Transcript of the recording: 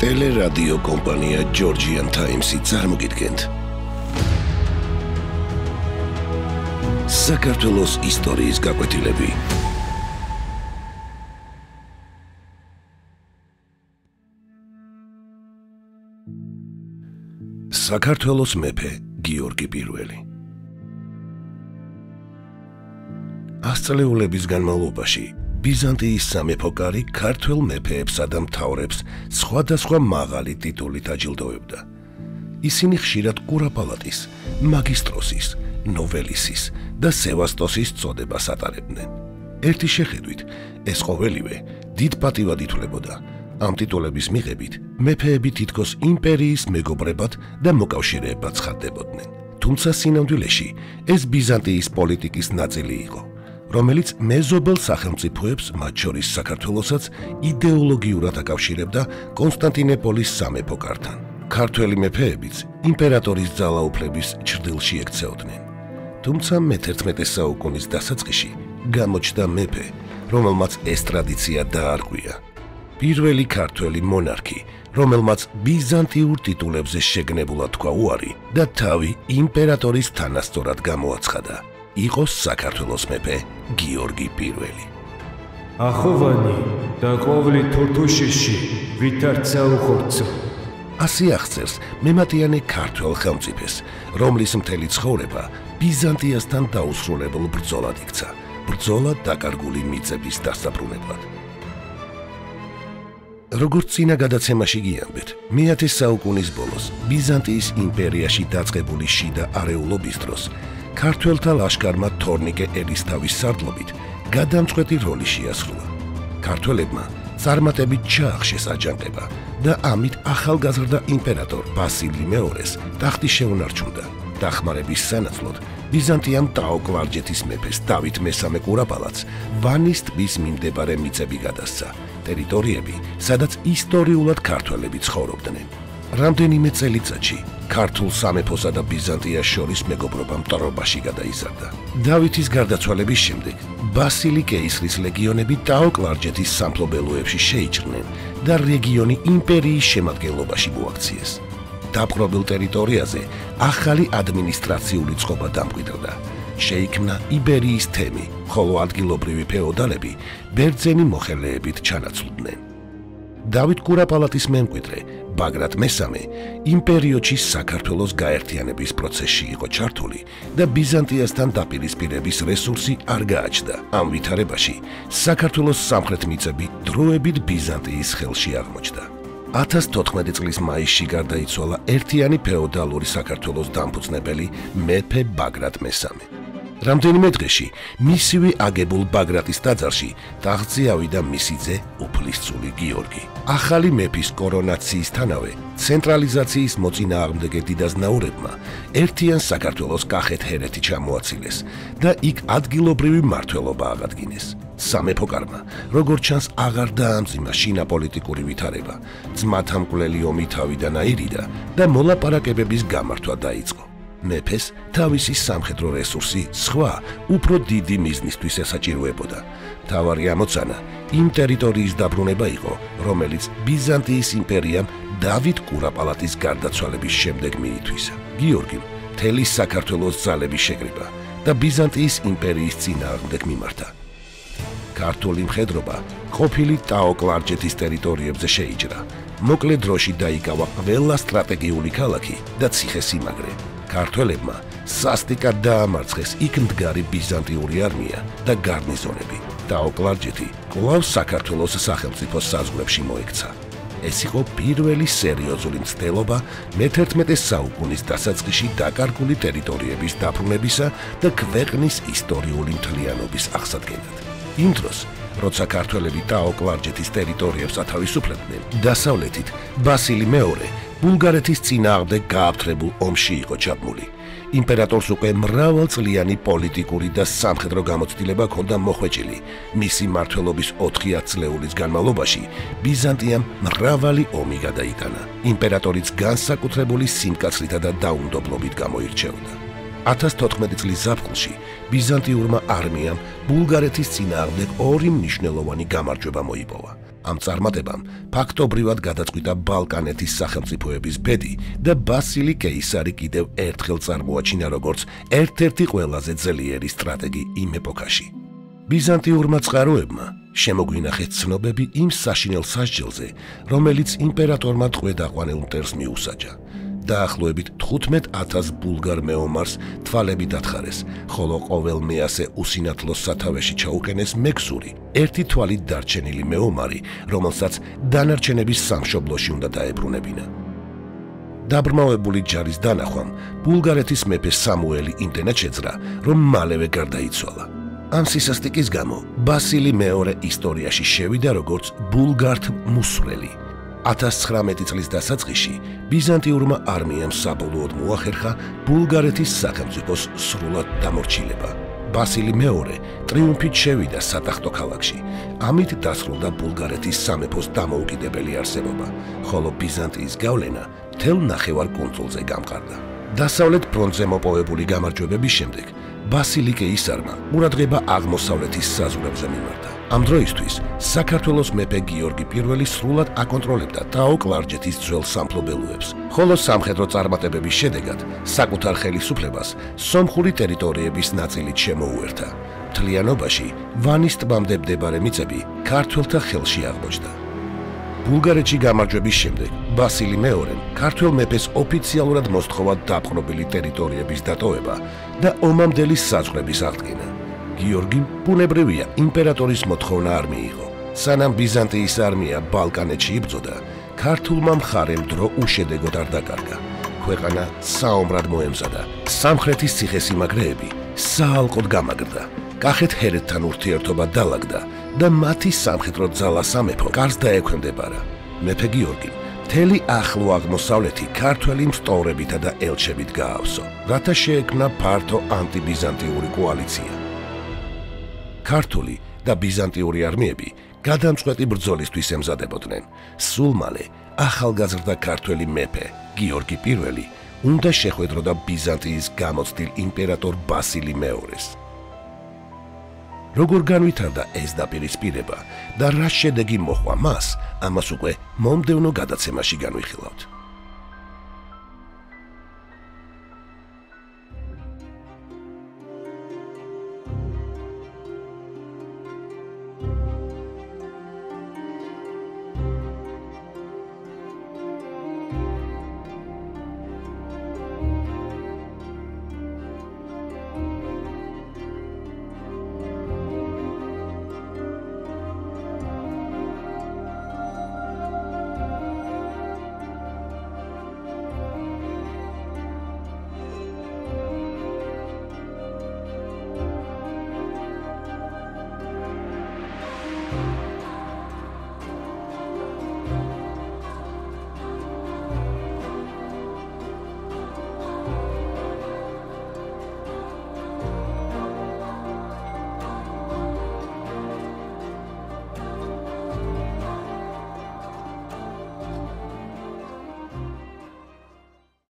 ტელერადიო კომპანია Georgian Times-ი წარმოგიდგენთ. საქართველოს ისტორიის გაკვეთილები. საქართველოს მეფე გიორგი პირველი. ასწლეულების განმავლობაში ბიზანტიის სამეფო კარი ქართველ მეფეებსა და მთავრებს სხვადასხვა მაღალი ტიტულით აჯილდოვებდა. ისინი ხშირად კურაპალატის, მაგისტროსის, ნოველისის და სევასტოსის წოდებას ატარებდნენ. ერთი შეხედვით, ეს ყოველივე დიდ პატივად ითვლებოდა. ამ ტიტულების მიღებით მეფეები თითქოს იმპერიის მეგობრებად და მოკავშირეებად ცხადდებოდნენ. თუმცა სინამდვილეში ეს ბიზანტიის პოლიტიკის ნაწილი იყო, რომელიც მეზობელ სახელმწიფოებს, მათ შორის საქართველოსაც, იდეოლოგიურად აკავშირებდა კონსტანტინოპოლის სამეფო კართან. ქართველი მეფეებიც იმპერატორის ძალაუფლების ჩრდილში ექცეოდნენ. თუმცა მე-11 საუკუნის დასაწყისში გამოჩნდა მეფე, რომელმაც ეს ტრადიცია დაარღვია. პირველი ქართველი მონარქი, რომელმაც ბიზანტიურ ტიტულებზე შეგნებულად თქვა უარი და თავი იმპერატორის თანასწორად გამოაცხადა, იყო საქართველოს მეფე გიორგი პირველი. ახოვანი და ყოვლი თურთუშიში ვითარცა უხორცო. ასე აღწერს მემატიანე ქართველ ხელმწიფეს, რომლის მთელი ცხოვრება ბიზანტიასთან დაუსრულებელ ბრძოლად იქცა, ბრძოლა დაკარგული მიწების დასაბრუნებლად. როგორც წინა გადაცემაში გიამბეთ, მე-10 საუკუნის ბოლოს ბიზანტიის იმპერიაში დაწყებული შიდა არეულობის დროს ქართველთა ლაშქარმა თორნიკე ერისთავის სარდლობით გადამწყვეტი როლი შეასრულა. ქართველებმა წარმატებით ჩაახშეს აჯანყება და ამით ახალგაზრდა იმპერატორ ბასილი მეორეს ტახტი შეუნარჩუნდა. დახმარების სანაცვლოდ ბიზანტიამ ტაო-კლარჯეთის მეფეს დავით მესამე კურაპალატს ვანის ტბის მიმდებარე მიწები გადასცა, ტერიტორიები, სადაც ისტორიულად ქართველები ცხოვრობდნენ. რამდენიმე წელიწადში ქართულ სამეფოსა და ბიზანტიას შორის მეგობრობა მტრობაში გადაიზარდა. დავითის გარდაცვალების შემდეგ ბასილი კეისრის ლეგიონები ტაო-კლარჯეთის სამფლობელოებში შეიჭრნენ და რეგიონი იმპერიის შემადგენლობაში მოაქციეს. დაპყრობილ ტერიტორიაზე ახალი ადმინისტრაციული წყობა დამკვიდრდა. შეიქმნა იბერიის თემი, ხოლო ადგილობრივი ფეოდალები ბერძენი მოხელეებით ჩანაცვლდნენ. დავით კურაპალატის მემკვიდრე ბაგრატ მესამე იმ პერიოდში საქართველოს გაერთიანების პროცესში იყო ჩართული და ბიზანტიასთან დაპირისპირების რესურსი არ გააჩნდა. ამ ვითარებაში საქართველოს სამხრეთ მიწები დროებით ბიზანტიის ხელში აღმოჩნდა. 1014 წლის მაისში გარდაიცვალა ერთიანი ფეოდალური საქართველოს დამფუძნებელი მეფე ბაგრატ მესამე. რამდენიმე დღეში მისივე აგებულ ბაგრატის ტაძარში ტახტზე ავიდა მისი ძე უფლისწული გიორგი. ახალი მეფის კორონაციისთანავე ცენტრალიზაციის მოწინააღმდეგე დიდაზნაურებმა ერთიან საქართველოს კახეთ-ჰერეთი ჩამოაცილეს და იქ ადგილობრივი მმართველობა აღადგინეს. სამეფო კარმა, როგორც ჩანს, აღარ დაამძიმა შინა პოლიტიკური ვითარება, ძმათამკვლელი ომი თავიდან აირიდა და მოლაპარაკებების გამართვა დაიწყო. მეფეს თავისი სამხედრო რესურსი სხვა, უფრო დიდი მიზნისთვის ესაჭიროებოდა. მთავარი ამოცანა იმ ტერიტორიის დაბრუნება იყო, რომელიც ბიზანტიის იმპერიამ დავით კურაპალატის გარდაცვალების შემდეგ მიითვისა. გიორგიმ მთელი საქართველოს ძალების შეკრიბა და ბიზანტიის იმპერიის წინააღმდეგ მიმართა. ქართული მხედრობა ყოფილი ტაო-კლარჯეთის ტერიტორიებზე შეიჭრა. მოკლე დროში დაიკავა ყველა სტრატეგიული ქალაქი და ციხე-სიმაგრე. ქართველებმა სასტიკად დაამარცხეს იქ მდგარი ბიზანტიური არმია და გარნიზონები. ტაო-კლარჯეთი კვლავ საქართველოს სახელმწიფოს საზღვრებში მოექცა. ეს იყო პირველი სერიოზული მცდელობა მე-11 საუკუნის დასაწყისში დაკარგული ტერიტორიების დაბრუნებისა და ქვეყნის ისტორიული მთლიანობის აღსადგენად. იმ დროს, როცა ქართველები ტაო-კლარჯეთის ტერიტორიებს ათავისუფლებდნენ, დასავლეთით ბასილი მეორე ბულგარეთის წინააღმდეგ გააფთრებულ ომში იყო ჩაბმული. იმპერატორს უკვე მრავალწლიანი პოლიტიკური და სამხედრო გამოცდილება ჰქონდა მოხვეჭილი. მისი მმართველობის 4 წლეულის განმავლობაში ბიზანტიამ მრავალი ომი გადაიტანა. იმპერატორიც განსაკუთრებული სიმკაცრითა და დაუნდობლობით გამოირჩეოდა. 1014 წლის ზაფხულში ბიზანტიურმა არმიამ ბულგარეთის წინააღმდეგ ორი მნიშვნელოვანი გამარჯვება მოიპოვა. ამ წარმატებამ ფაქტობრივად გადაწყვიტა ბალკანეთის სახელმწიფოების ბედი და ბასილი კეისარი კიდევ ერთხელ წარმოაჩინა როგორც ერთ-ერთი ყველაზე ძლიერი სტრატეგი იმ ეპოქაში. ბიზანტიურმა წყაროებმა შემოგვინახეს ცნობები იმ საშინელ სასჯელზე, რომელიც იმპერატორმა ტყვედ-აყვანილ მტერს მიუსაჯა. დაახლოებით 15,000 ბულგარ მეომარს თვალები დათხარეს, ხოლო ყოველ მეასე უსინათლოს სათავეში ჩაუყენეს მეგზური, ერთი თვალით დარჩენილი მეომარი, რომელსაც დანარჩენების სამშობლოში უნდა დაებრუნებინა. დაბრმავებული ჯარის დანახვამ ბულგარეთის მეფე სამუელი იმდენად შეძრა, რომ მალევე გარდაიცვალა. ამ სისასტიკის გამო ბასილი მეორე ისტორიაში შევიდა როგორც ბულგართ მუსვლელი. 1019 წლის დასაწყისში ბიზანტიურმა არმიამ საბოლოოდ მოახერხა ბულგარეთის სახელმწიფოს სრულად დამორჩილება. ბასილი მეორე ტრიუმფით შევიდა სატახტო ქალაქში. ამით დასრულდა ბულგარეთის სამეფოს დამოუკიდებელი არსებობა, ხოლო ბიზანტიის გავლენა მთელ ნახევარკუნძულზე გამყარდა. დასავლეთ ფრონტზე მოპოვებული გამარჯვებების შემდეგ ბასილი კეისარმა ყურადღება აღმოსავლეთის საზღვრებზე მიმართა. ამ დროისთვის საქართველოს მეფე გიორგი I სრულად აკონტროლებდა დაოკლარჯეთის ძველ სამფლობელოებს, ხოლო სამხედრო წარმატებების შედეგად საკუთარ ხელისუფლებას სომხური ტერიტორიების ნაწილით შემოუერთა. მთლიანობაში ვანის ტბამდე მდებარე მიწები ქართველთა ხელში აღმოჩნდა. ბულგარეთში გამარჯვების შემდეგ ბასილი მეორემ ქართველ მეფეს ოფიციალურად მოსთხოვა დაპყრობილი ტერიტორიების დატოვება და ომამდელი საზღვრების აღდგენა. გიორგიმ ბუნებრივია იმპერატორის მოთხოვნა არ მიიღო. სანამ ბიზანტიის არმია ბალკანეთში იბრძოდა, ქართულმა მხარემ დრო უშედეგოდ არ დაკარგა. ქვეყანა საომრად მოემზადა, სამხრეთის ციხესიმაგრეები საალყოდ გამაგრდა, კახეთ-ჰერეთთან ურთიერთობა დალაგდა და მათი სამხედრო ძალა სამეფო კარს დაექვემდებარა. მეფე გიორგი მთელი ახლო აღმოსავლეთი ქართველი მსტოვრებითა და ელჩებით გაავსო, რათა შეექმნა ფართო ანტიბიზანტიური კოალიცია. ქართული და ბიზანტიური არმიები გადამწყვეტი ბრძოლისთვის ემზადებოდნენ. სულ მალე ახალგაზრდა ქართველი მეფე გიორგი I უნდა შეხვედროდა ბიზანტიის გამოცდილ იმპერატორ ბასილი მეორეს. როგორ განვითარდა ეს დაპირისპირება და რა შედეგი მოჰყვა მას, ამას უკვე მომდევნო გადაცემაში განვიხილავთ.